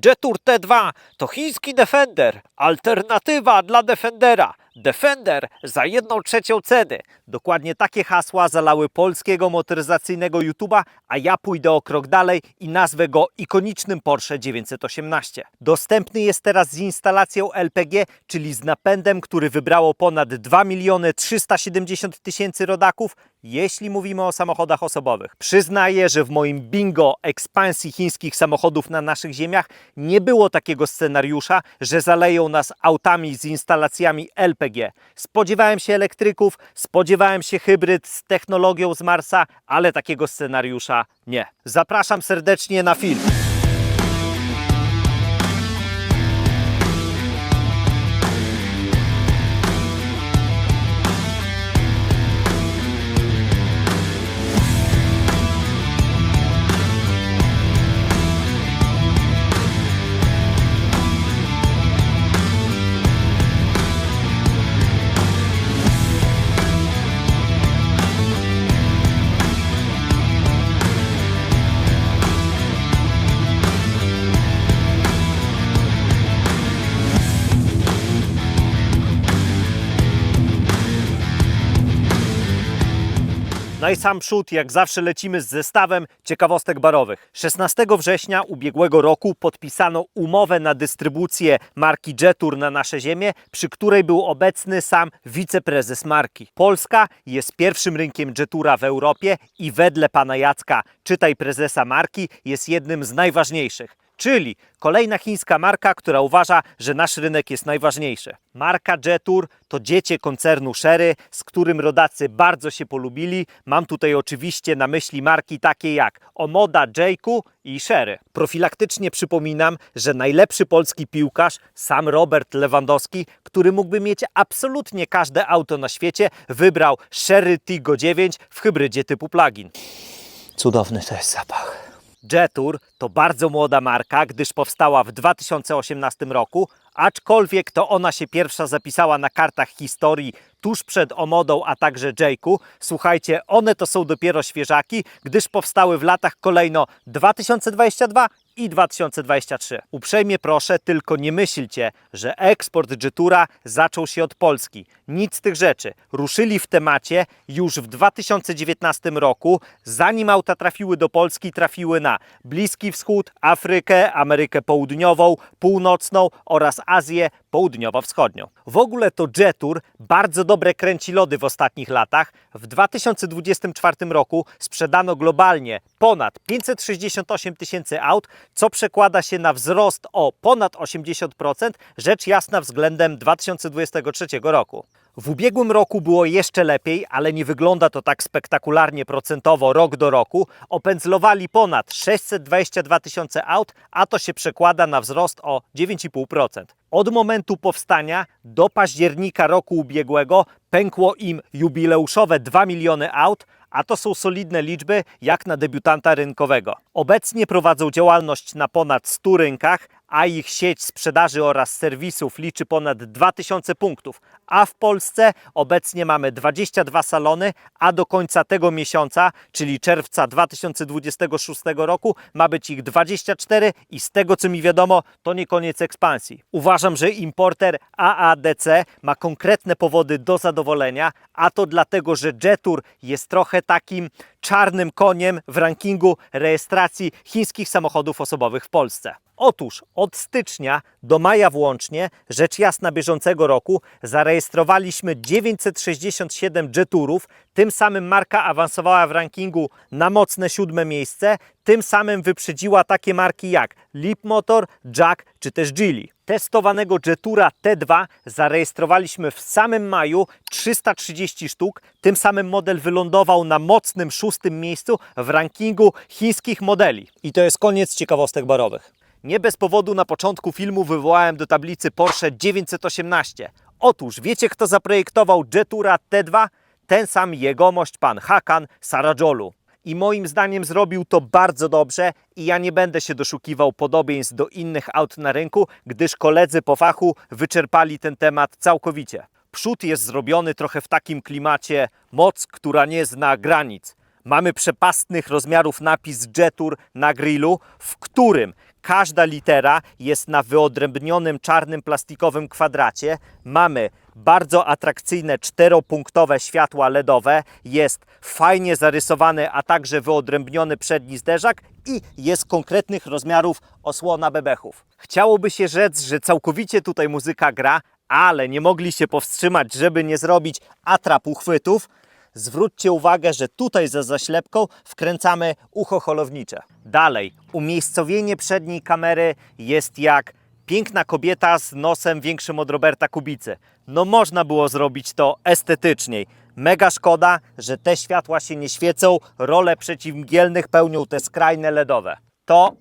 Jetour T2 to chiński Defender, alternatywa dla Defendera. Defender za 1/3 ceny. Dokładnie takie hasła zalały polskiego motoryzacyjnego YouTube'a, a ja pójdę o krok dalej i nazwę go ikonicznym Porsche 918. Dostępny jest teraz z instalacją LPG, czyli z napędem, który wybrało ponad 2 370 000 rodaków, jeśli mówimy o samochodach osobowych. Przyznaję, że w moim bingo ekspansji chińskich samochodów na naszych ziemiach nie było takiego scenariusza, że zaleją nas autami z instalacjami LPG. Spodziewałem się elektryków, spodziewałem się hybryd z technologią z Marsa, ale takiego scenariusza nie. Zapraszam serdecznie na film. No i sam przód, jak zawsze lecimy z zestawem ciekawostek barowych. 16 września ubiegłego roku podpisano umowę na dystrybucję marki Jetour na nasze ziemię, przy której był obecny sam wiceprezes marki. Polska jest pierwszym rynkiem Jetoura w Europie i wedle pana Jacka, czytaj prezesa marki, jest jednym z najważniejszych. Czyli kolejna chińska marka, która uważa, że nasz rynek jest najważniejszy. Marka Jetour to dziecię koncernu Chery, z którym rodacy bardzo się polubili. Mam tutaj oczywiście na myśli marki takie jak Omoda, Jayco i Chery. Profilaktycznie przypominam, że najlepszy polski piłkarz, sam Robert Lewandowski, który mógłby mieć absolutnie każde auto na świecie, wybrał Chery Tiggo 9 w hybrydzie typu plug-in. Cudowny to jest zapach. Jetour to bardzo młoda marka, gdyż powstała w 2018 roku, aczkolwiek to ona się pierwsza zapisała na kartach historii tuż przed Omodą, a także Jayco. Słuchajcie, one to są dopiero świeżaki, gdyż powstały w latach kolejno 2022 i 2023. Uprzejmie proszę, tylko nie myślcie, że eksport Jetoura zaczął się od Polski. Nic z tych rzeczy. Ruszyli w temacie już w 2019 roku. Zanim auta trafiły do Polski, trafiły na Bliski Wschód, Afrykę, Amerykę Południową, Północną oraz Azję Południowo-Wschodnią. W ogóle to Jetour bardzo dobre kręci lody w ostatnich latach. W 2024 roku sprzedano globalnie ponad 568 000 aut, co przekłada się na wzrost o ponad 80%, rzecz jasna względem 2023 roku. W ubiegłym roku było jeszcze lepiej, ale nie wygląda to tak spektakularnie procentowo rok do roku. Opędzlowali ponad 622 000 aut, a to się przekłada na wzrost o 9,5%. Od momentu powstania do października roku ubiegłego pękło im jubileuszowe 2 miliony aut, a to są solidne liczby jak na debiutanta rynkowego. Obecnie prowadzą działalność na ponad 100 rynkach, a ich sieć sprzedaży oraz serwisów liczy ponad 2000 punktów, a w Polsce obecnie mamy 22 salony, a do końca tego miesiąca, czyli czerwca 2026 roku, ma być ich 24 i z tego co mi wiadomo, to nie koniec ekspansji. Uważam, że importer AADC ma konkretne powody do zadowolenia, a to dlatego, że Jetour jest trochę takim czarnym koniem w rankingu rejestracji chińskich samochodów osobowych w Polsce. Otóż od stycznia do maja włącznie, rzecz jasna bieżącego roku, zarejestrowaliśmy 967 Jetourów, tym samym marka awansowała w rankingu na mocne 7. miejsce, tym samym wyprzedziła takie marki jak Leapmotor, Jack czy też Geely. Testowanego Jetoura T2 zarejestrowaliśmy w samym maju 330 sztuk, tym samym model wylądował na mocnym 6. miejscu w rankingu chińskich modeli. I to jest koniec ciekawostek barowych. Nie bez powodu na początku filmu wywołałem do tablicy Porsche 918. Otóż wiecie, kto zaprojektował Jetoura T2? Ten sam jegomość pan Hakan Sarajolu. I moim zdaniem zrobił to bardzo dobrze i ja nie będę się doszukiwał podobieństw do innych aut na rynku, gdyż koledzy po fachu wyczerpali ten temat całkowicie. Przód jest zrobiony trochę w takim klimacie moc, która nie zna granic. Mamy przepastnych rozmiarów napis Jetour na grillu, w którym Każda litera jest na wyodrębnionym czarnym plastikowym kwadracie. Mamy bardzo atrakcyjne 4-punktowe światła LEDowe, jest fajnie zarysowany, a także wyodrębniony przedni zderzak i jest konkretnych rozmiarów osłona bebechów. Chciałoby się rzec, że całkowicie tutaj muzyka gra, ale nie mogli się powstrzymać, żeby nie zrobić atrap uchwytów. Zwróćcie uwagę, że tutaj za zaślepką wkręcamy ucho holownicze. Dalej, umiejscowienie przedniej kamery jest jak piękna kobieta z nosem większym od Roberta Kubicy. No można było zrobić to estetyczniej. Mega szkoda, że te światła się nie świecą, role przeciwmgielnych pełnią te skrajne LEDowe. To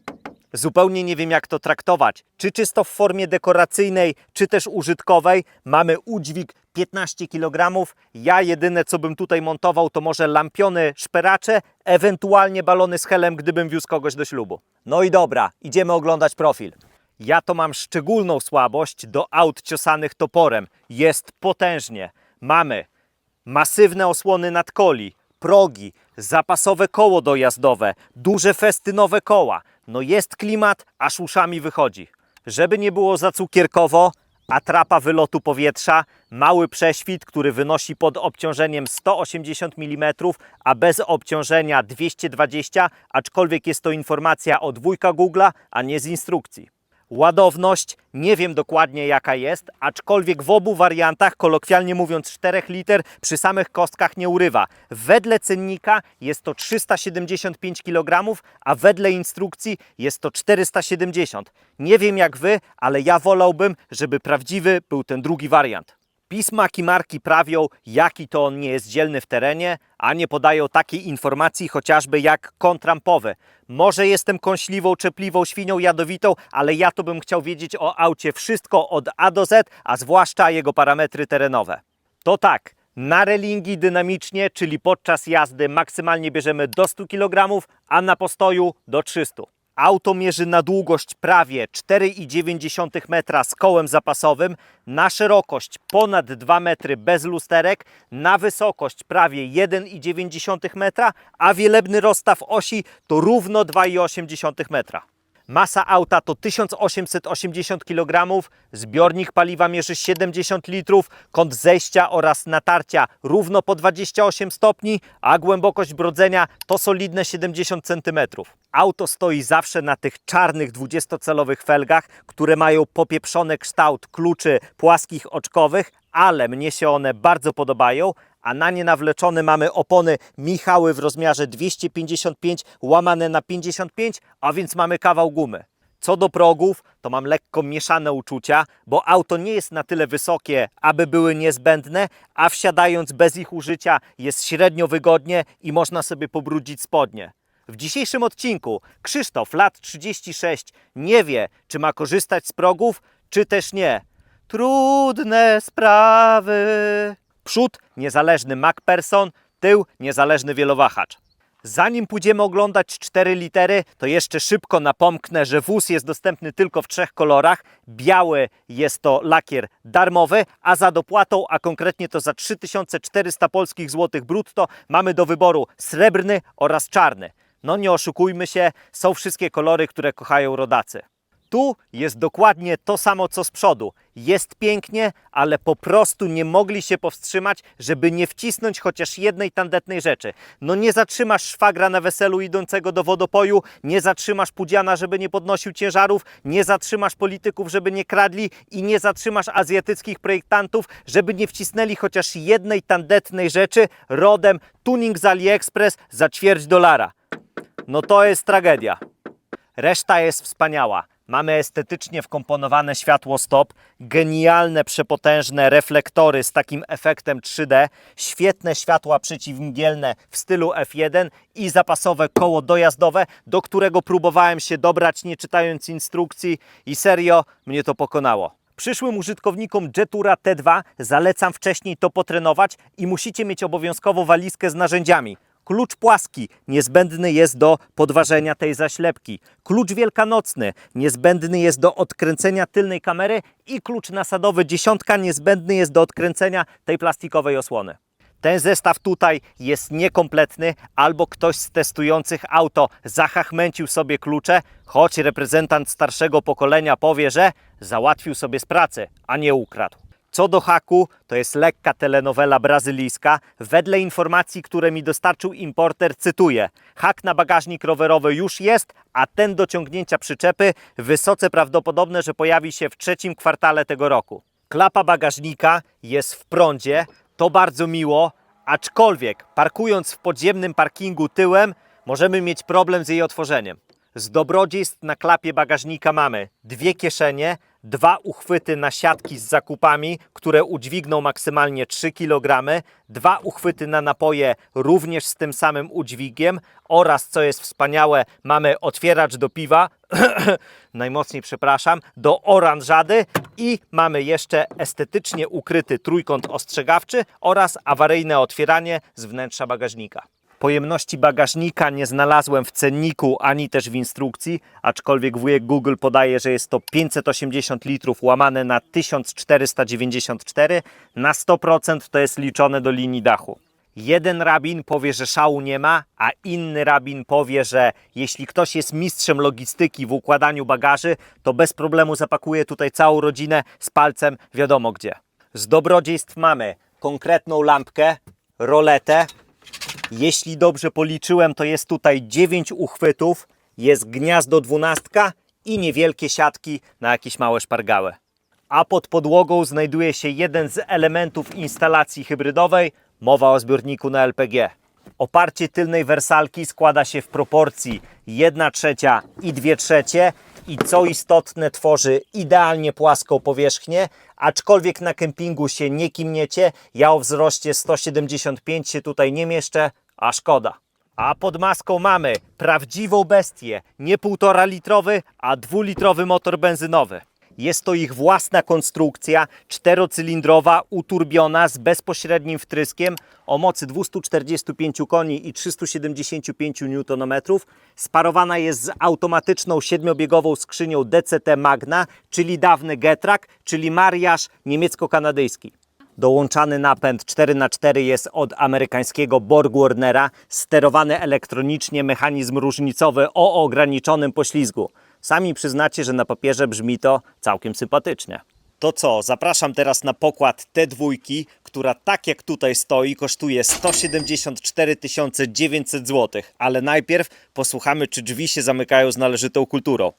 zupełnie nie wiem, jak to traktować. Czy czysto w formie dekoracyjnej, czy też użytkowej. Mamy udźwig 15 kg. Ja jedyne, co bym tutaj montował, to może lampiony szperacze, ewentualnie balony z helem, gdybym wiózł kogoś do ślubu. No i dobra, idziemy oglądać profil. Ja to mam szczególną słabość do aut ciosanych toporem. Jest potężnie. Mamy masywne osłony nadkoli, progi, zapasowe koło dojazdowe, duże festynowe koła. No jest klimat, aż uszami wychodzi. Żeby nie było za cukierkowo, atrapa wylotu powietrza, mały prześwit, który wynosi pod obciążeniem 180 mm, a bez obciążenia 220, aczkolwiek jest to informacja od wujka Google'a, a nie z instrukcji. Ładowność nie wiem dokładnie jaka jest, aczkolwiek w obu wariantach, kolokwialnie mówiąc 4 liter, przy samych kostkach nie urywa. Wedle cennika jest to 375 kg, a wedle instrukcji jest to 470. Nie wiem jak wy, ale ja wolałbym, żeby prawdziwy był ten drugi wariant. Pismaki marki prawią, jaki to on nie jest dzielny w terenie, a nie podają takiej informacji chociażby jak kontrampowy. Może jestem kąśliwą, czepliwą świnią jadowitą, ale ja to bym chciał wiedzieć o aucie wszystko od A do Z, a zwłaszcza jego parametry terenowe. To tak, na relingi dynamicznie, czyli podczas jazdy maksymalnie bierzemy do 100 kg, a na postoju do 300. Auto mierzy na długość prawie 4,9 metra z kołem zapasowym, na szerokość ponad 2 metry bez lusterek, na wysokość prawie 1,9 metra, a wielebny rozstaw osi to równo 2,8 metra. Masa auta to 1880 kg, zbiornik paliwa mierzy 70 litrów, kąt zejścia oraz natarcia równo po 28 stopni, a głębokość brodzenia to solidne 70 cm. Auto stoi zawsze na tych czarnych 20-calowych felgach, które mają popieprzony kształt kluczy płaskich oczkowych, ale mnie się one bardzo podobają, a na nie nawleczone mamy opony Michały w rozmiarze 255 łamane na 55, a więc mamy kawał gumy. Co do progów, to mam lekko mieszane uczucia, bo auto nie jest na tyle wysokie, aby były niezbędne, a wsiadając bez ich użycia jest średnio wygodnie i można sobie pobrudzić spodnie. W dzisiejszym odcinku Krzysztof, lat 36, nie wie, czy ma korzystać z progów, czy też nie. Trudne sprawy. Przód niezależny MacPherson, tył niezależny wielowahacz. Zanim pójdziemy oglądać 4 litery, to jeszcze szybko napomknę, że wóz jest dostępny tylko w 3 kolorach. Biały jest to lakier darmowy, a za dopłatą, a konkretnie to za 3400 polskich złotych brutto, mamy do wyboru srebrny oraz czarny. No nie oszukujmy się, są wszystkie kolory, które kochają rodacy. Tu jest dokładnie to samo co z przodu. Jest pięknie, ale po prostu nie mogli się powstrzymać, żeby nie wcisnąć chociaż jednej tandetnej rzeczy. No nie zatrzymasz szwagra na weselu idącego do wodopoju, nie zatrzymasz pudziana, żeby nie podnosił ciężarów, nie zatrzymasz polityków, żeby nie kradli i nie zatrzymasz azjatyckich projektantów, żeby nie wcisnęli chociaż jednej tandetnej rzeczy rodem tuning z AliExpress za $250. No to jest tragedia. Reszta jest wspaniała. Mamy estetycznie wkomponowane światło stop, genialne, przepotężne reflektory z takim efektem 3D, świetne światła przeciwmgielne w stylu F1 i zapasowe koło dojazdowe, do którego próbowałem się dobrać nie czytając instrukcji i serio mnie to pokonało. Przyszłym użytkownikom Jetura T2 zalecam wcześniej to potrenować i musicie mieć obowiązkowo walizkę z narzędziami. Klucz płaski niezbędny jest do podważenia tej zaślepki. Klucz wielkanocny niezbędny jest do odkręcenia tylnej kamery i klucz nasadowy 10 niezbędny jest do odkręcenia tej plastikowej osłony. Ten zestaw tutaj jest niekompletny, albo ktoś z testujących auto zachachmęcił sobie klucze, choć reprezentant starszego pokolenia powie, że załatwił sobie z pracy, a nie ukradł. Co do haku, to jest lekka telenowela brazylijska. Wedle informacji, które mi dostarczył importer, cytuję: hak na bagażnik rowerowy już jest, a ten do ciągnięcia przyczepy wysoce prawdopodobne, że pojawi się w trzecim kwartale tego roku. Klapa bagażnika jest w prądzie, to bardzo miło, aczkolwiek parkując w podziemnym parkingu tyłem, możemy mieć problem z jej otworzeniem. Z dobrodziejstw na klapie bagażnika mamy 2 kieszenie, 2 uchwyty na siatki z zakupami, które udźwigną maksymalnie 3 kg, 2 uchwyty na napoje również z tym samym udźwigiem oraz, co jest wspaniałe, mamy otwieracz do piwa, najmocniej przepraszam, do oranżady i mamy jeszcze estetycznie ukryty trójkąt ostrzegawczy oraz awaryjne otwieranie z wnętrza bagażnika. Pojemności bagażnika nie znalazłem w cenniku ani też w instrukcji, aczkolwiek wujek Google podaje, że jest to 580 litrów łamane na 1494, na 100% to jest liczone do linii dachu. Jeden rabin powie, że szału nie ma, a inny rabin powie, że jeśli ktoś jest mistrzem logistyki w układaniu bagaży, to bez problemu zapakuje tutaj całą rodzinę z palcem wiadomo gdzie. Z dobrodziejstw mamy konkretną lampkę, roletę. Jeśli dobrze policzyłem, to jest tutaj 9 uchwytów, jest gniazdo 12 i niewielkie siatki na jakieś małe szpargały. A pod podłogą znajduje się jeden z elementów instalacji hybrydowej, mowa o zbiorniku na LPG. Oparcie tylnej wersalki składa się w proporcji 1/3 i 2/3 i co istotne tworzy idealnie płaską powierzchnię, aczkolwiek na kempingu się nie kimniecie, ja o wzroście 175 się tutaj nie mieszczę, a szkoda. A pod maską mamy prawdziwą bestię, nie 1,5 litrowy, a 2-litrowy motor benzynowy. Jest to ich własna konstrukcja, 4-cylindrowa, uturbiona z bezpośrednim wtryskiem o mocy 245 koni i 375 Nm. Sparowana jest z automatyczną 7-biegową skrzynią DCT Magna, czyli dawny Getrack, czyli mariaż niemiecko-kanadyjski. Dołączany napęd 4x4 jest od amerykańskiego BorgWarnera, sterowany elektronicznie mechanizm różnicowy o ograniczonym poślizgu. Sami przyznacie, że na papierze brzmi to całkiem sympatycznie. To co, zapraszam teraz na pokład T2, która tak jak tutaj stoi kosztuje 174 900 zł. Ale najpierw posłuchamy, czy drzwi się zamykają z należytą kulturą.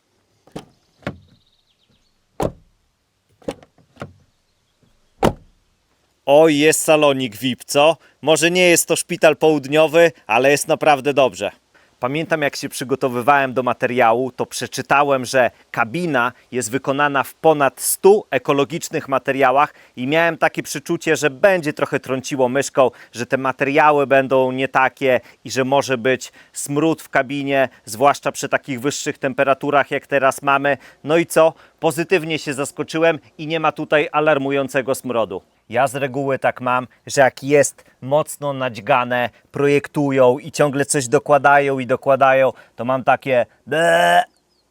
Oj, jest salonik VIP, co? Może nie jest to szpital południowy, ale jest naprawdę dobrze. Pamiętam, jak się przygotowywałem do materiału, to przeczytałem, że kabina jest wykonana w ponad 100 ekologicznych materiałach i miałem takie przeczucie, że będzie trochę trąciło myszką, że te materiały będą nie takie i że może być smród w kabinie, zwłaszcza przy takich wyższych temperaturach, jak teraz mamy. No i co? Pozytywnie się zaskoczyłem i nie ma tutaj alarmującego smrodu. Ja z reguły tak mam, że jak jest mocno nadźgane, projektują i ciągle coś dokładają, to mam takie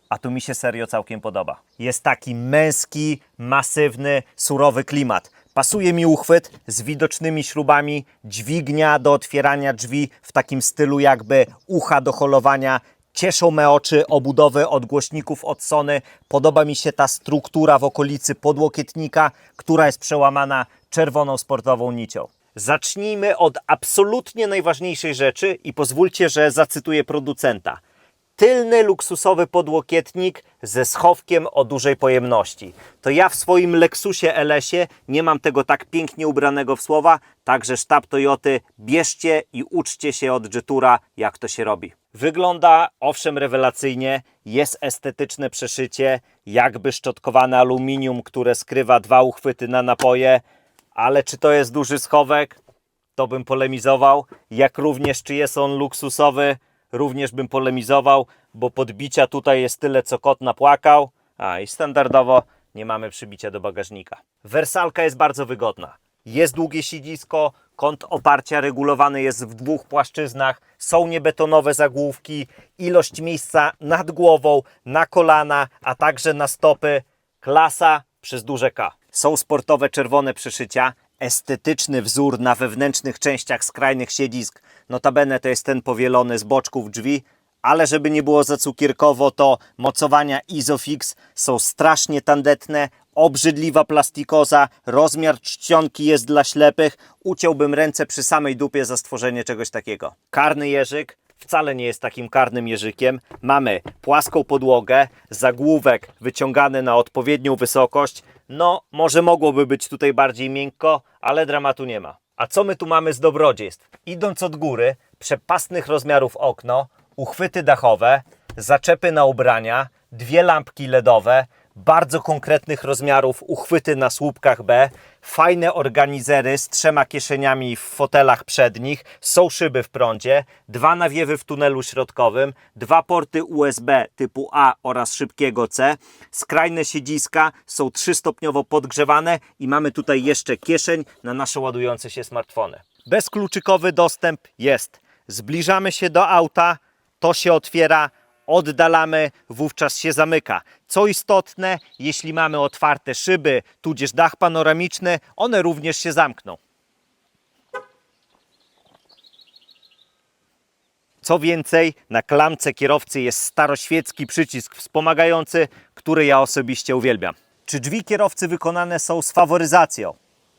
a tu mi się serio całkiem podoba. Jest taki męski, masywny, surowy klimat. Pasuje mi uchwyt z widocznymi śrubami, dźwignia do otwierania drzwi w takim stylu jakby ucha do holowania. Cieszą me oczy obudowy od głośników od Sony. Podoba mi się ta struktura w okolicy podłokietnika, która jest przełamana czerwoną sportową nicią. Zacznijmy od absolutnie najważniejszej rzeczy i pozwólcie, że zacytuję producenta. Tylny luksusowy podłokietnik ze schowkiem o dużej pojemności. To ja w swoim Lexusie LS-ie nie mam tego tak pięknie ubranego w słowa, także sztab Toyoty, bierzcie i uczcie się od Jetura, jak to się robi. Wygląda owszem rewelacyjnie, jest estetyczne przeszycie, jakby szczotkowane aluminium, które skrywa 2 uchwyty na napoje, ale czy to jest duży schowek? To bym polemizował. Jak również czy jest on luksusowy? Również bym polemizował, bo podbicia tutaj jest tyle, co kot napłakał. I standardowo nie mamy przybicia do bagażnika. Wersalka jest bardzo wygodna. Jest długie siedzisko, kąt oparcia regulowany jest w 2 płaszczyznach, są niebetonowe zagłówki, ilość miejsca nad głową, na kolana, a także na stopy. Klasa przez duże K. Są sportowe czerwone przyszycia, estetyczny wzór na wewnętrznych częściach skrajnych siedzisk. Notabene to jest ten powielony z boczków drzwi, ale żeby nie było za cukierkowo, to mocowania Isofix są strasznie tandetne, obrzydliwa plastikoza, rozmiar czcionki jest dla ślepych. Uciąłbym ręce przy samej dupie za stworzenie czegoś takiego. Karny jeżyk wcale nie jest takim karnym jeżykiem. Mamy płaską podłogę, zagłówek wyciągany na odpowiednią wysokość. No, może mogłoby być tutaj bardziej miękko, ale dramatu nie ma. A co my tu mamy z dobrodziejstw? Idąc od góry, przepastnych rozmiarów okno, uchwyty dachowe, zaczepy na ubrania, dwie lampki LEDowe, bardzo konkretnych rozmiarów uchwyty na słupkach B, fajne organizery z 3 kieszeniami w fotelach przednich, są szyby w prądzie, 2 nawiewy w tunelu środkowym, 2 porty USB typu A oraz szybkiego C, skrajne siedziska są 3-stopniowo podgrzewane i mamy tutaj jeszcze kieszeń na nasze ładujące się smartfony. Bezkluczykowy dostęp jest. Zbliżamy się do auta, to się otwiera, oddalamy, wówczas się zamyka. Co istotne, jeśli mamy otwarte szyby, tudzież dach panoramiczny, one również się zamkną. Co więcej, na klamce kierowcy jest staroświecki przycisk wspomagający, który ja osobiście uwielbiam. Czy drzwi kierowcy wykonane są z faworyzacją?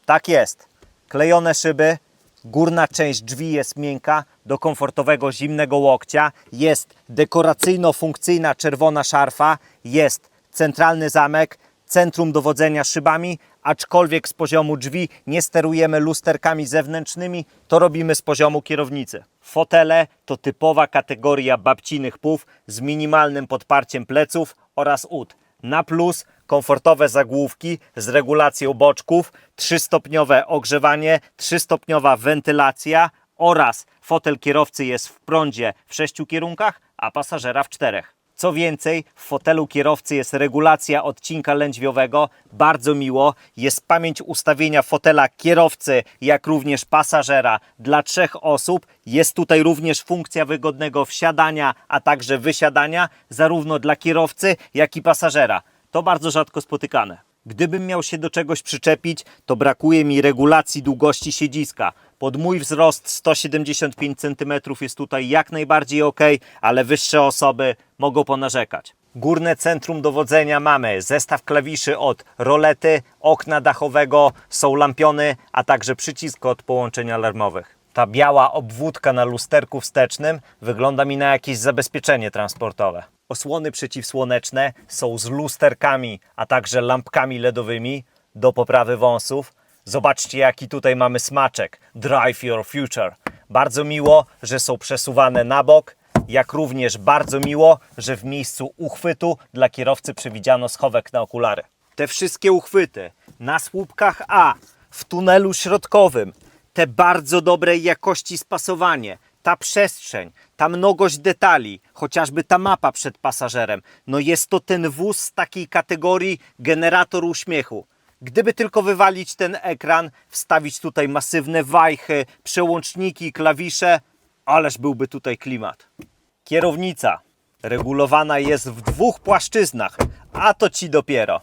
Tak jest. Klejone szyby. Górna część drzwi jest miękka, do komfortowego zimnego łokcia, jest dekoracyjno-funkcyjna czerwona szarfa, jest centralny zamek, centrum dowodzenia szybami, aczkolwiek z poziomu drzwi nie sterujemy lusterkami zewnętrznymi, to robimy z poziomu kierownicy. Fotele to typowa kategoria babcinych pów z minimalnym podparciem pleców oraz ud. Na plus komfortowe zagłówki z regulacją boczków, 3-stopniowe ogrzewanie, 3-stopniowa wentylacja oraz fotel kierowcy jest w prądzie w 6 kierunkach, a pasażera w 4. Co więcej, w fotelu kierowcy jest regulacja odcinka lędźwiowego, bardzo miło, jest pamięć ustawienia fotela kierowcy, jak również pasażera dla 3 osób. Jest tutaj również funkcja wygodnego wsiadania, a także wysiadania, zarówno dla kierowcy, jak i pasażera. To bardzo rzadko spotykane. Gdybym miał się do czegoś przyczepić, to brakuje mi regulacji długości siedziska. Pod mój wzrost 175 cm jest tutaj jak najbardziej ok, ale wyższe osoby mogą ponarzekać. Górne centrum dowodzenia mamy zestaw klawiszy od rolety, okna dachowego, są lampiony, a także przycisk od połączeń alarmowych. Ta biała obwódka na lusterku wstecznym wygląda mi na jakieś zabezpieczenie transportowe. Osłony przeciwsłoneczne są z lusterkami, a także lampkami LEDowymi do poprawy wąsów. Zobaczcie, jaki tutaj mamy smaczek. Drive your future. Bardzo miło, że są przesuwane na bok, jak również bardzo miło, że w miejscu uchwytu dla kierowcy przewidziano schowek na okulary. Te wszystkie uchwyty na słupkach A, w tunelu środkowym, te bardzo dobrej jakości spasowanie, ta przestrzeń, ta mnogość detali, chociażby ta mapa przed pasażerem, no jest to ten wóz z takiej kategorii generator uśmiechu. Gdyby tylko wywalić ten ekran, wstawić tutaj masywne wajchy, przełączniki, klawisze, ależ byłby tutaj klimat. Kierownica regulowana jest w 2 płaszczyznach, a to ci dopiero.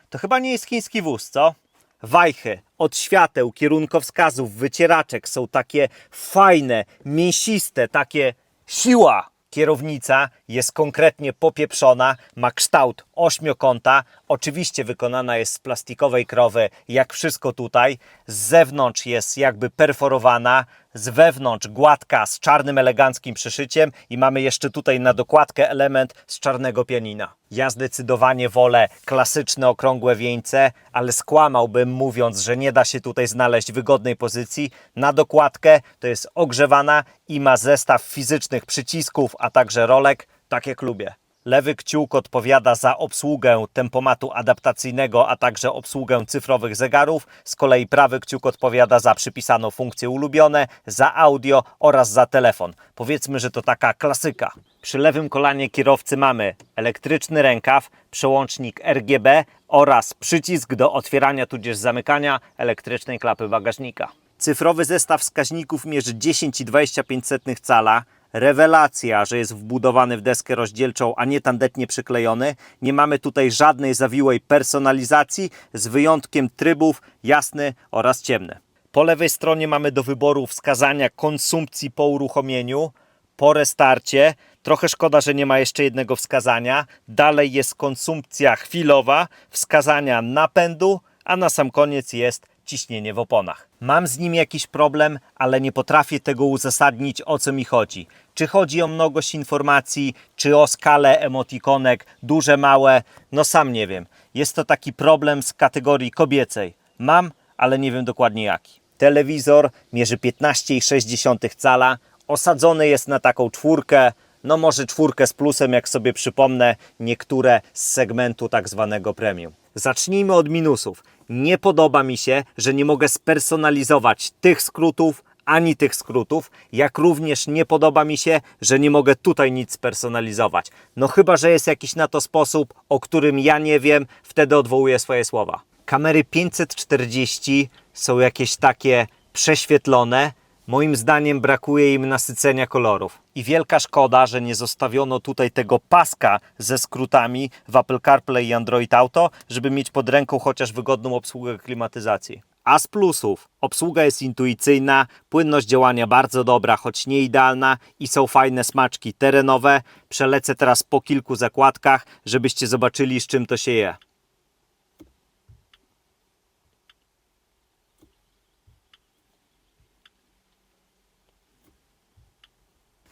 To chyba nie jest chiński wóz, co? Wajchy od świateł, kierunkowskazów, wycieraczek są takie fajne, mięsiste, takie siła. Kierownica jest konkretnie popieprzona, ma kształt ośmiokąta, oczywiście wykonana jest z plastikowej krowy, jak wszystko tutaj. Z zewnątrz jest jakby perforowana, z wewnątrz gładka z czarnym eleganckim przyszyciem i mamy jeszcze tutaj na dokładkę element z czarnego pianina. Ja zdecydowanie wolę klasyczne okrągłe wieńce, ale skłamałbym mówiąc, że nie da się tutaj znaleźć wygodnej pozycji. Na dokładkę to jest ogrzewana i ma zestaw fizycznych przycisków, a także rolek, tak jak lubię. Lewy kciuk odpowiada za obsługę tempomatu adaptacyjnego, a także obsługę cyfrowych zegarów. Z kolei prawy kciuk odpowiada za przypisaną funkcję ulubione, za audio oraz za telefon. Powiedzmy, że to taka klasyka. Przy lewym kolanie kierowcy mamy elektryczny rękaw, przełącznik RGB oraz przycisk do otwierania tudzież zamykania elektrycznej klapy bagażnika. Cyfrowy zestaw wskaźników mierzy 10,25 cala, rewelacja, że jest wbudowany w deskę rozdzielczą, a nie tandetnie przyklejony. Nie mamy tutaj żadnej zawiłej personalizacji, z wyjątkiem trybów jasny oraz ciemny. Po lewej stronie mamy do wyboru wskazania konsumpcji po uruchomieniu, po restarcie. Trochę szkoda, że nie ma jeszcze jednego wskazania. Dalej jest konsumpcja chwilowa, wskazania napędu, a na sam koniec jest ciśnienie w oponach. Mam z nim jakiś problem, ale nie potrafię tego uzasadnić, o co mi chodzi. Czy chodzi o mnogość informacji, czy o skalę emotikonek, duże, małe? No sam nie wiem. Jest to taki problem z kategorii kobiecej. Mam, ale nie wiem dokładnie jaki. Telewizor mierzy 15,6 cala, osadzony jest na taką czwórkę, no może czwórkę z plusem, jak sobie przypomnę niektóre z segmentu tak zwanego premium. Zacznijmy od minusów. Nie podoba mi się, że nie mogę spersonalizować tych skrótów, ani tych skrótów, jak również nie podoba mi się, że nie mogę tutaj nic spersonalizować. No chyba, że jest jakiś na to sposób, o którym ja nie wiem, wtedy odwołuję swoje słowa. Kamery 540 są jakieś takie prześwietlone. Moim zdaniem brakuje im nasycenia kolorów. I wielka szkoda, że nie zostawiono tutaj tego paska ze skrótami w Apple CarPlay i Android Auto, żeby mieć pod ręką chociaż wygodną obsługę klimatyzacji. A z plusów: obsługa jest intuicyjna, płynność działania bardzo dobra, choć nie idealna i są fajne smaczki terenowe. Przelecę teraz po kilku zakładkach, żebyście zobaczyli, z czym to się je.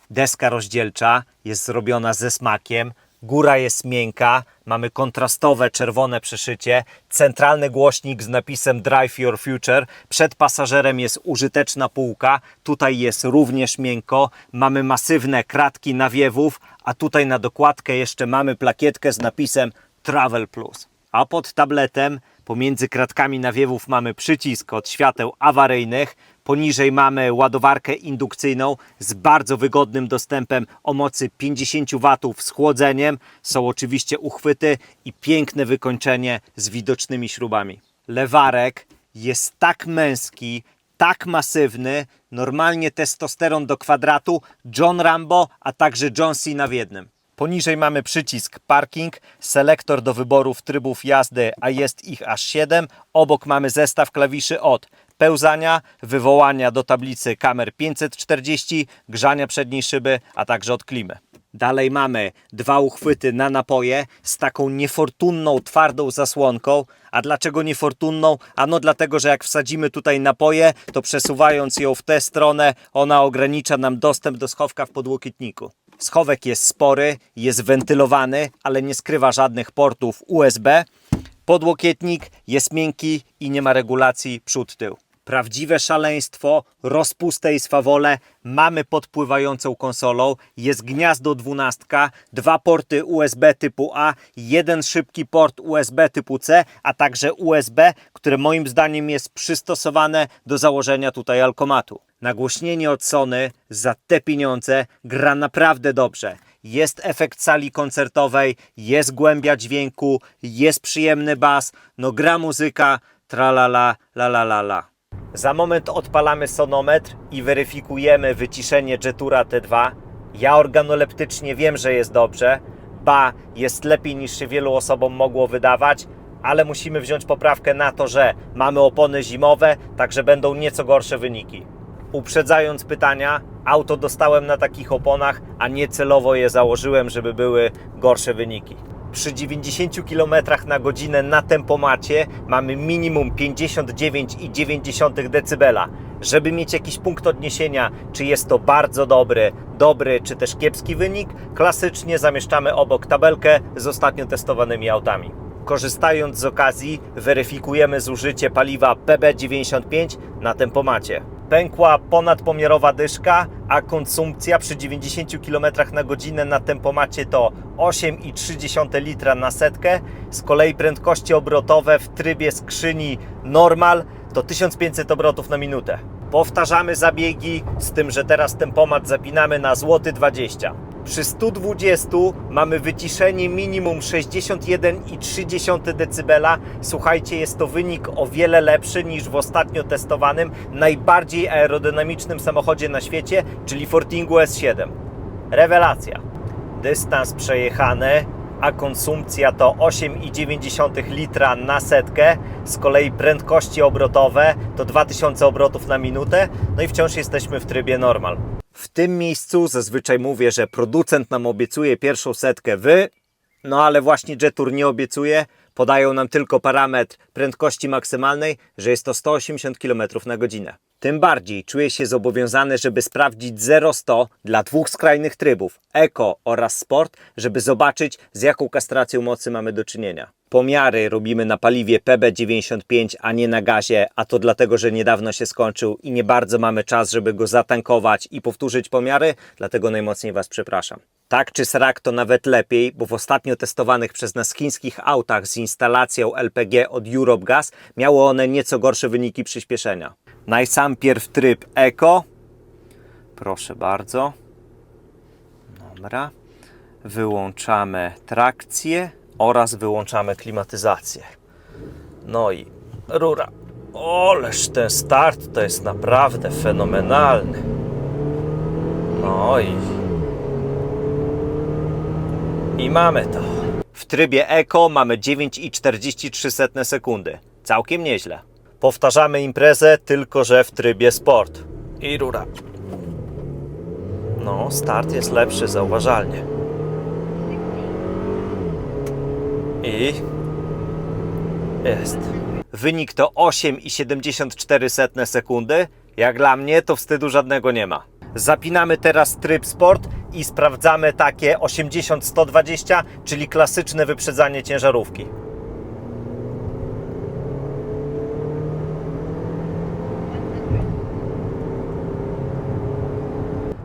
Deska rozdzielcza jest zrobiona ze smakiem, góra jest miękka, mamy kontrastowe czerwone przeszycie, centralny głośnik z napisem Drive Your Future, przed pasażerem jest użyteczna półka, tutaj jest również miękko, mamy masywne kratki nawiewów, a tutaj na dokładkę jeszcze mamy plakietkę z napisem Travel Plus. A pod tabletem pomiędzy kratkami nawiewów mamy przycisk od świateł awaryjnych, poniżej mamy ładowarkę indukcyjną z bardzo wygodnym dostępem o mocy 50 W z chłodzeniem. Są oczywiście uchwyty i piękne wykończenie z widocznymi śrubami. Lewarek jest tak męski, tak masywny, normalnie testosteron do kwadratu, John Rambo, a także John Cena w jednym. Poniżej mamy przycisk parking, selektor do wyborów trybów jazdy, a jest ich aż 7. Obok mamy zestaw klawiszy od pełzania, wywołania do tablicy kamer 540, grzania przedniej szyby, a także od klimy. Dalej mamy dwa uchwyty na napoje z taką niefortunną, twardą zasłonką. A dlaczego niefortunną? Ano dlatego, że jak wsadzimy tutaj napoje, to przesuwając ją w tę stronę, ona ogranicza nam dostęp do schowka w podłokietniku. Schowek jest spory, jest wentylowany, ale nie skrywa żadnych portów USB. Podłokietnik jest miękki i nie ma regulacji przód-tył. Prawdziwe szaleństwo, rozpustę i swawolę mamy pod pływającą konsolą. Jest gniazdo 12, dwa porty USB typu A, jeden szybki port USB typu C, a także USB, które moim zdaniem jest przystosowane do założenia tutaj alkomatu. Nagłośnienie od Sony za te pieniądze gra naprawdę dobrze. Jest efekt sali koncertowej, jest głębia dźwięku, jest przyjemny bas, no gra muzyka, tralala, la la la la. Za moment odpalamy sonometr i weryfikujemy wyciszenie Jetura T2. Ja organoleptycznie wiem, że jest dobrze, ba, jest lepiej niż się wielu osobom mogło wydawać, ale musimy wziąć poprawkę na to, że mamy opony zimowe, także będą nieco gorsze wyniki. Uprzedzając pytania, auto dostałem na takich oponach, a nie celowo je założyłem, żeby były gorsze wyniki. Przy 90 km na godzinę na tempomacie mamy minimum 59,9 dB. Żeby mieć jakiś punkt odniesienia, czy jest to bardzo dobry czy też kiepski wynik, klasycznie zamieszczamy obok tabelkę z ostatnio testowanymi autami. Korzystając z okazji, weryfikujemy zużycie paliwa PB95 na tempomacie. Pękła ponadpomiarowa dyszka, a konsumpcja przy 90 km na godzinę na tempomacie to 8,3 litra na setkę. Z kolei prędkości obrotowe w trybie skrzyni normal to 1500 obrotów na minutę. Powtarzamy zabiegi, z tym, że teraz tempomat zapinamy na $20. Przy 120 mamy wyciszenie minimum 61,3 dB. Słuchajcie, jest to wynik o wiele lepszy niż w ostatnio testowanym, najbardziej aerodynamicznym samochodzie na świecie, czyli Fortingu S7. Rewelacja. Dystans przejechany, a konsumpcja to 8,9 litra na setkę. Z kolei prędkości obrotowe to 2000 obrotów na minutę. No i wciąż jesteśmy w trybie normal. W tym miejscu zazwyczaj mówię, że producent nam obiecuje pierwszą setkę no ale właśnie Jetour nie obiecuje. Podają nam tylko parametr prędkości maksymalnej, że jest to 180 km na godzinę. Tym bardziej czuję się zobowiązany, żeby sprawdzić 0-100 dla dwóch skrajnych trybów, Eco oraz Sport, żeby zobaczyć, z jaką kastracją mocy mamy do czynienia. Pomiary robimy na paliwie PB95, a nie na gazie, a to dlatego, że niedawno się skończył i nie bardzo mamy czas, żeby go zatankować i powtórzyć pomiary, dlatego najmocniej Was przepraszam. Tak czy srak to nawet lepiej, bo w ostatnio testowanych przez nas chińskich autach z instalacją LPG od Europe Gas miały one nieco gorsze wyniki przyspieszenia. Najsampierw tryb Eco. Proszę bardzo. Dobra. Wyłączamy trakcję oraz wyłączamy klimatyzację. No i rura. Oleż ten start to jest naprawdę fenomenalny. No i mamy to. W trybie Eco mamy 9,43 sekundy. Całkiem nieźle. Powtarzamy imprezę, tylko że w trybie Sport. I rura. No, start jest lepszy zauważalnie. I jest. Wynik to 8,74 sekundy. Jak dla mnie to wstydu żadnego nie ma. Zapinamy teraz tryb Sport i sprawdzamy takie 80-120, czyli klasyczne wyprzedzanie ciężarówki.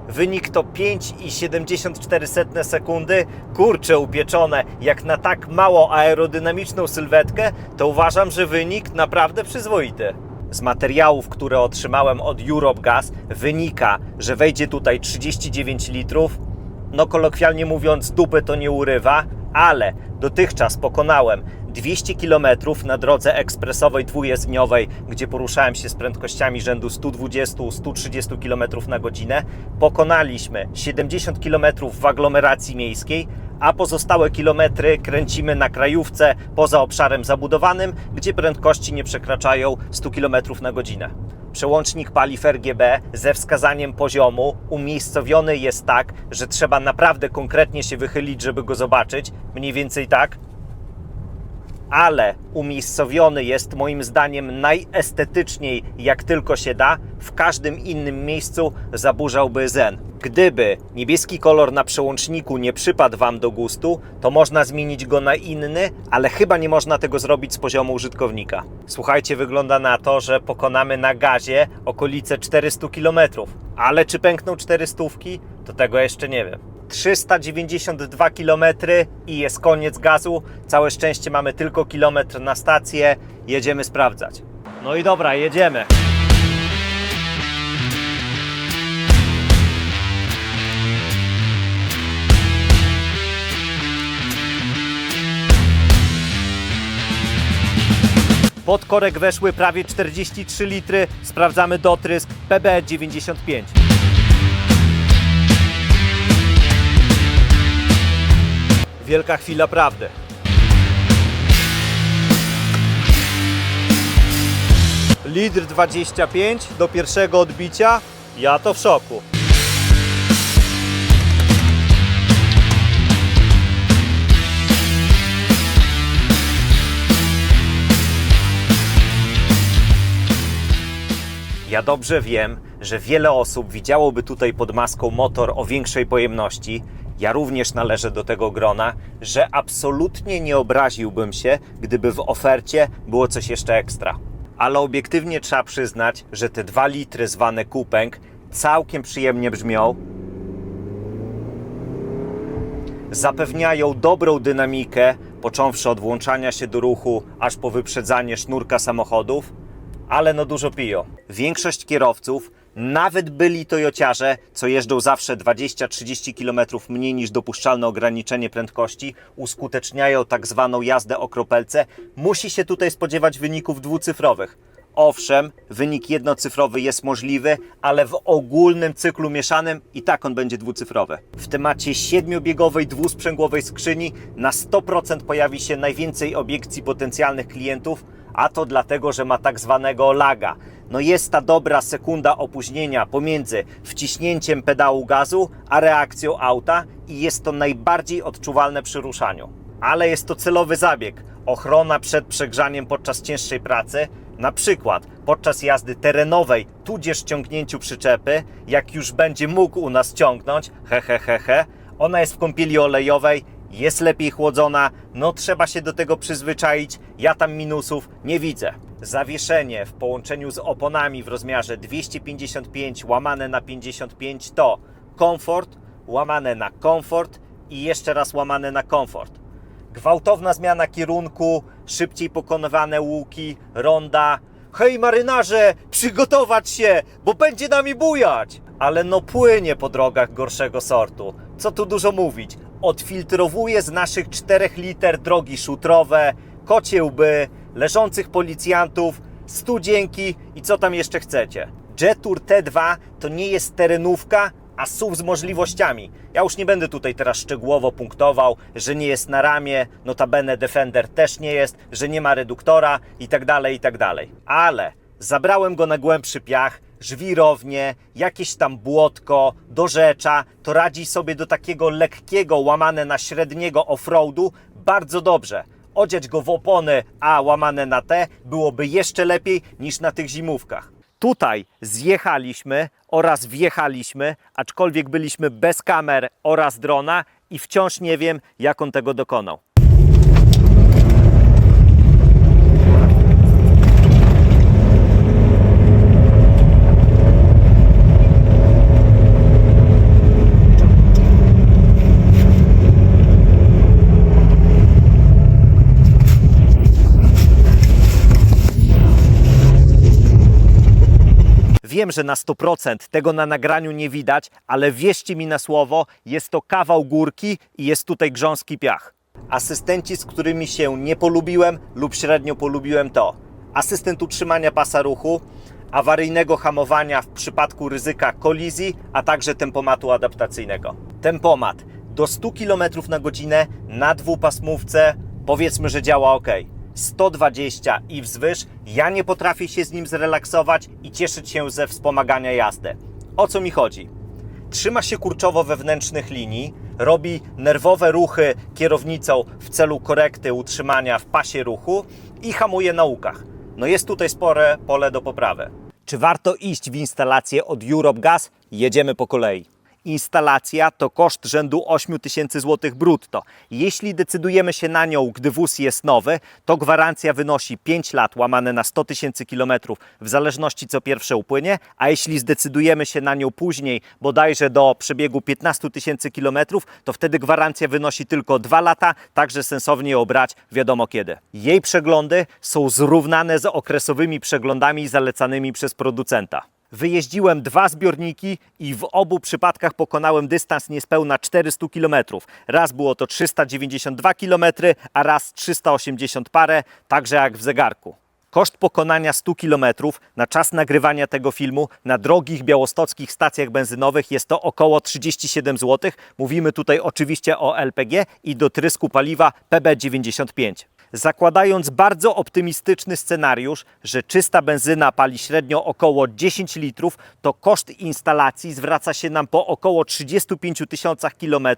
Wynik to 5,74 sekundy. Kurczę upieczone, jak na tak mało aerodynamiczną sylwetkę, to uważam, że wynik naprawdę przyzwoity. Z materiałów, które otrzymałem od Europe Gas, wynika, że wejdzie tutaj 39 litrów. No kolokwialnie mówiąc, dupy to nie urywa, ale dotychczas pokonałem 200 km na drodze ekspresowej dwujezdniowej, gdzie poruszałem się z prędkościami rzędu 120-130 km na godzinę. Pokonaliśmy 70 km w aglomeracji miejskiej, a pozostałe kilometry kręcimy na krajówce poza obszarem zabudowanym, gdzie prędkości nie przekraczają 100 km na godzinę. Przełącznik paliw RGB ze wskazaniem poziomu umiejscowiony jest tak, że trzeba naprawdę konkretnie się wychylić, żeby go zobaczyć, mniej więcej tak. Ale umiejscowiony jest moim zdaniem najestetyczniej jak tylko się da, w każdym innym miejscu zaburzałby zen. Gdyby niebieski kolor na przełączniku nie przypadł Wam do gustu, to można zmienić go na inny, ale chyba nie można tego zrobić z poziomu użytkownika. Słuchajcie, wygląda na to, że pokonamy na gazie okolice 400 km. Ale czy pękną 400? To tego jeszcze nie wiem. 392 km i jest koniec gazu. Całe szczęście mamy tylko kilometr na stację. Jedziemy sprawdzać. No i dobra, jedziemy. Pod korek weszły prawie 43 litry. Sprawdzamy dotrysk PB95. Wielka chwila prawdy. Litr 25 do pierwszego odbicia. Ja to w szoku. Ja dobrze wiem, że wiele osób widziałoby tutaj pod maską motor o większej pojemności. Ja również należę do tego grona, że absolutnie nie obraziłbym się, gdyby w ofercie było coś jeszcze ekstra. Ale obiektywnie trzeba przyznać, że te 2 litry zwane kupęk całkiem przyjemnie brzmią. Zapewniają dobrą dynamikę, począwszy od włączania się do ruchu, aż po wyprzedzanie sznurka samochodów, ale no dużo piją. Większość kierowców, nawet byli tojociarze, co jeżdżą zawsze 20-30 km mniej niż dopuszczalne ograniczenie prędkości, uskuteczniają tak zwaną jazdę o kropelce, musi się tutaj spodziewać wyników dwucyfrowych. Owszem, wynik jednocyfrowy jest możliwy, ale w ogólnym cyklu mieszanym i tak on będzie dwucyfrowy. W temacie 7-biegowej, dwusprzęgłowej skrzyni na 100% pojawi się najwięcej obiekcji potencjalnych klientów, a to dlatego, że ma tak zwanego laga. No jest ta dobra sekunda opóźnienia pomiędzy wciśnięciem pedału gazu, a reakcją auta i jest to najbardziej odczuwalne przy ruszaniu. Ale jest to celowy zabieg. Ochrona przed przegrzaniem podczas cięższej pracy, na przykład podczas jazdy terenowej, tudzież ciągnięciu przyczepy, jak już będzie mógł u nas ciągnąć, ona jest w kąpieli olejowej, jest lepiej chłodzona, no trzeba się do tego przyzwyczaić, ja tam minusów nie widzę. Zawieszenie w połączeniu z oponami w rozmiarze 255 łamane na 55 to komfort, łamane na komfort i jeszcze raz łamane na komfort. Gwałtowna zmiana kierunku, szybciej pokonywane łuki, ronda. Hej marynarze, przygotować się, bo będzie nami bujać! Ale no płynie po drogach gorszego sortu. Co tu dużo mówić. Odfiltrowuje z naszych 4 liter drogi szutrowe, kocie łby, leżących policjantów, studzienki i co tam jeszcze chcecie. Jetour T2 to nie jest terenówka, a SUV z możliwościami. Ja już nie będę tutaj teraz szczegółowo punktował, że nie jest na ramię, notabene Defender też nie jest, że nie ma reduktora i tak dalej. Ale zabrałem go na głębszy piach, żwirownię, jakieś tam błotko, dorzecza, to radzi sobie do takiego lekkiego, łamane na średniego offroadu bardzo dobrze. Odziać go w opony A łamane na T byłoby jeszcze lepiej niż na tych zimówkach. Tutaj zjechaliśmy oraz wjechaliśmy, aczkolwiek byliśmy bez kamer oraz drona i wciąż nie wiem, jak on tego dokonał. Wiem, że na 100% tego na nagraniu nie widać, ale wierzcie mi na słowo, jest to kawał górki i jest tutaj grząski piach. Asystenci, z którymi się nie polubiłem lub średnio polubiłem to asystent utrzymania pasa ruchu, awaryjnego hamowania w przypadku ryzyka kolizji, a także tempomatu adaptacyjnego. Tempomat do 100 km na godzinę na dwupasmówce, powiedzmy, że działa ok. 120 i wzwyż, ja nie potrafię się z nim zrelaksować i cieszyć się ze wspomagania jazdy. O co mi chodzi? Trzyma się kurczowo wewnętrznych linii, robi nerwowe ruchy kierownicą w celu korekty utrzymania w pasie ruchu i hamuje na łukach. No jest tutaj spore pole do poprawy. Czy warto iść w instalację od Europe Gas? Jedziemy po kolei. Instalacja to koszt rzędu 8000 zł brutto. Jeśli decydujemy się na nią, gdy wóz jest nowy, to gwarancja wynosi 5 lat łamane na 100 000 km w zależności co pierwsze upłynie, a jeśli zdecydujemy się na nią później, bodajże do przebiegu 15 000 km, to wtedy gwarancja wynosi tylko 2 lata, także sensownie ją brać wiadomo kiedy. Jej przeglądy są zrównane z okresowymi przeglądami zalecanymi przez producenta. Wyjeździłem 2 zbiorniki i w obu przypadkach pokonałem dystans niespełna 400 km. Raz było to 392 km, a raz 380 parę, także jak w zegarku. Koszt pokonania 100 km na czas nagrywania tego filmu na drogich białostockich stacjach benzynowych jest to około 37 zł. Mówimy tutaj oczywiście o LPG i dotrysku paliwa PB95. Zakładając bardzo optymistyczny scenariusz, że czysta benzyna pali średnio około 10 litrów, to koszt instalacji zwraca się nam po około 35 000 km,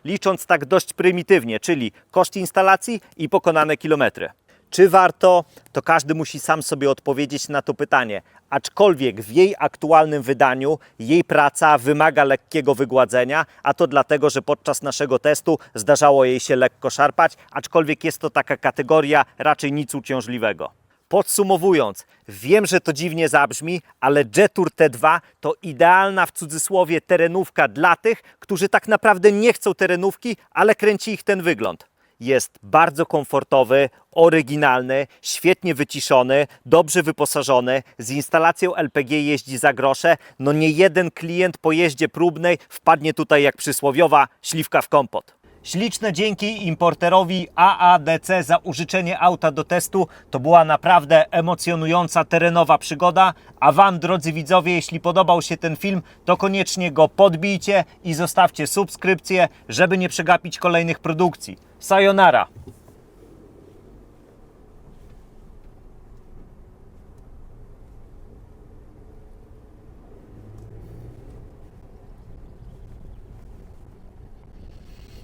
licząc tak dość prymitywnie, czyli koszt instalacji i pokonane kilometry. Czy warto? To każdy musi sam sobie odpowiedzieć na to pytanie. Aczkolwiek w jej aktualnym wydaniu jej praca wymaga lekkiego wygładzenia, a to dlatego, że podczas naszego testu zdarzało jej się lekko szarpać, aczkolwiek jest to taka kategoria raczej nic uciążliwego. Podsumowując, wiem, że to dziwnie zabrzmi, ale Jetour T2 to idealna w cudzysłowie terenówka dla tych, którzy tak naprawdę nie chcą terenówki, ale kręci ich ten wygląd. Jest bardzo komfortowy, oryginalny, świetnie wyciszony, dobrze wyposażony, z instalacją LPG jeździ za grosze, no nie jeden klient po jeździe próbnej wpadnie tutaj jak przysłowiowa śliwka w kompot. Śliczne dzięki importerowi AADC za użyczenie auta do testu. To była naprawdę emocjonująca terenowa przygoda. A Wam, drodzy widzowie, jeśli podobał się ten film, to koniecznie go podbijcie i zostawcie subskrypcję, żeby nie przegapić kolejnych produkcji. Sayonara!